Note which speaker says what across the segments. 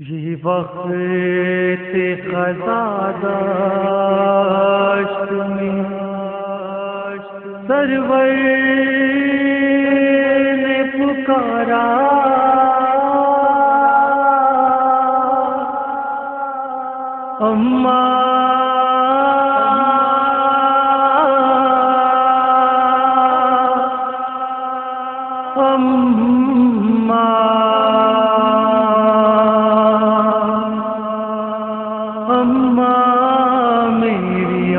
Speaker 1: یہ وقت خزاداشت میں سرور نے پکارا، اماں میری اماں میری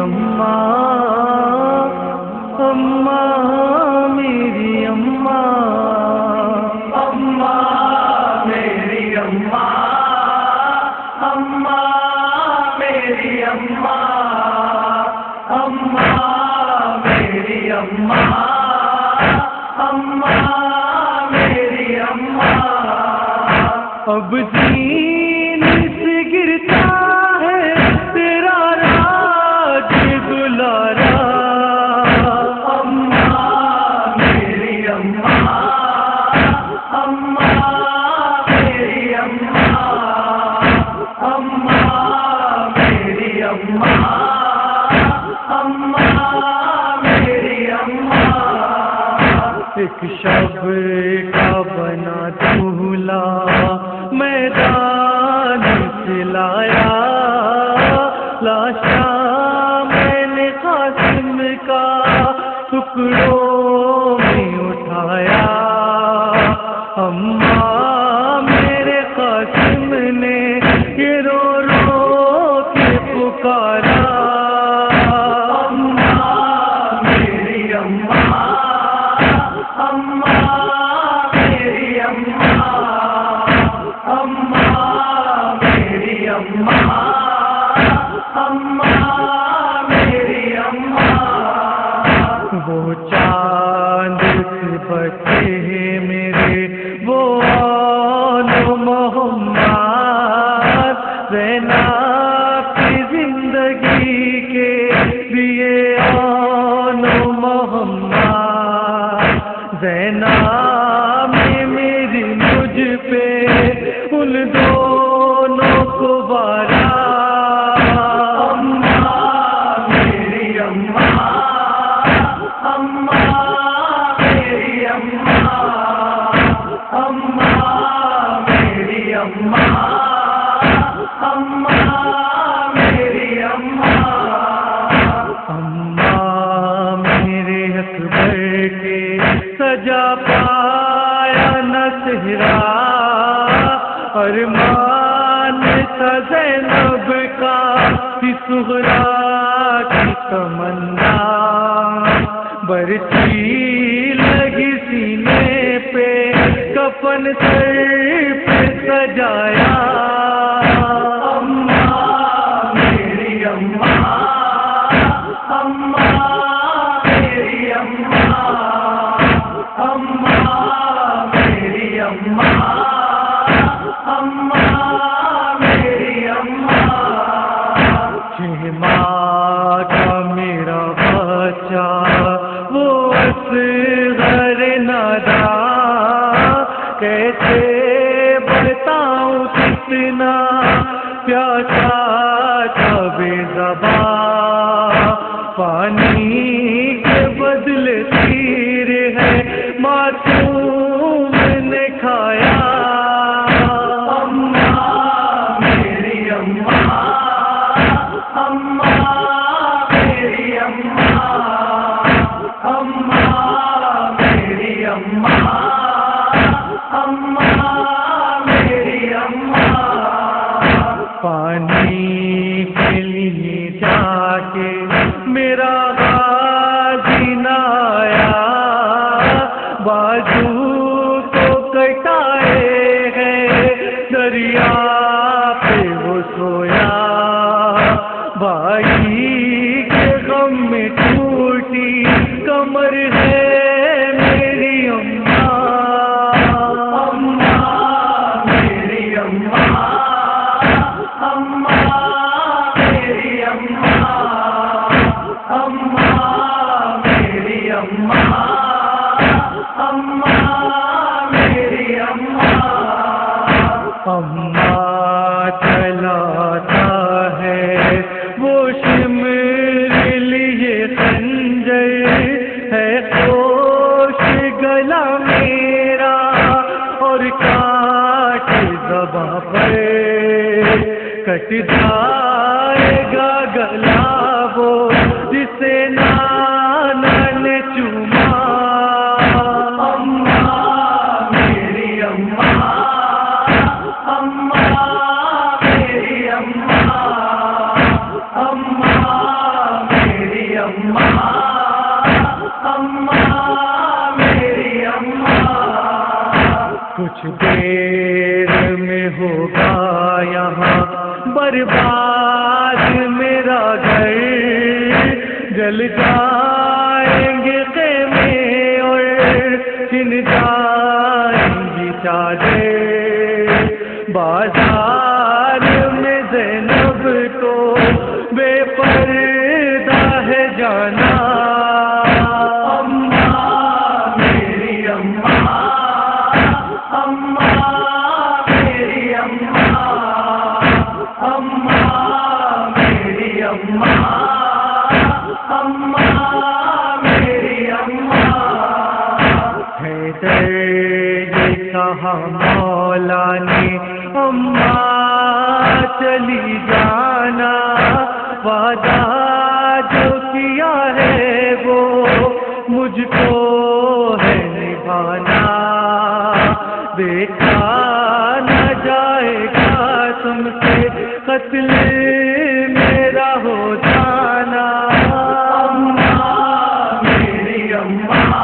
Speaker 1: اماں، اماں میری اماں، اماں میری اماں، اماں میری اماں، اماں میری اماں۔ اب دین سے گرتا ہے تیرا راج دلارا، اماں میری اماں، اماں میری اماں، اماں میری اماں، اماں میری اماں۔ ایک شب کا بنا دولہا میدان سے لایا، لاشا میں نے قاسم کا ٹکڑوں میں اٹھایا، اماں میرے قاسم نے یہ رو رو کے پکارا، اماں میری اماں، اماں میری اماں، اماں میری اماں، اماں میری اماں۔ وہ چاند سے بچے میرے وہ آل محمد، زینب کی زندگی کے لیے آل محمد، زینب نے میری مجھ پہ ان دونوں کو بارا، اماں میری اماں، اماں میری اماں، اماں میری اماں، اماں میری اماں۔ اماں میرے اکبر کے سجا پایا نہ صحرا، ارمان تھا زینب کا صغرا کی تمنا، برچی لگی سینے پہ کفن سر پہ سجایا، اماں میری اماں، اماں میری اماں، اماں میری اماں، اماں میری اماں۔ چھ ماہ کا میرا بچہ وہ اصغر ناداں، کیسے بتاؤں کتنا پیاسا تھا بے زباں، پانی کے بدلے تیر ہے معصوم نے کھایا، اماں میری اماں، اماں میری اماں، اماں میری اماں، اماں میری اماں۔ پانی کے لیے جا کے میرا غازی نہ آیا، بازو کو کٹائے ہیں دریا پہ وہ سویا، بھائی کے غم میں ٹوٹی کمر ہے میری اماں، اماں میری اماں، اماں میری اماں، اماں میری اماں، اماں میری اماں، اماں چلاتا ہے وہ شمر لیے خنجر ہے خوش گلا میرا اور کاٹ زباں پر کٹ جائے گا گلا وہ جسے نانا نے چوما کچھ دیر میں ہوگا یہاں برباد میرا گھر جل جائیں گے خیمے اور چھن جائیں گی چادر بازار میں زینب کو بے پردہ ہے جانا کہا مولا نے اماں چلی جانا وعدہ جو کیا ہے وہ مجھ کو ہے نبھانا دیکھا نہ جائے گا تم سے قتل میرا ہو جانا
Speaker 2: میری اماں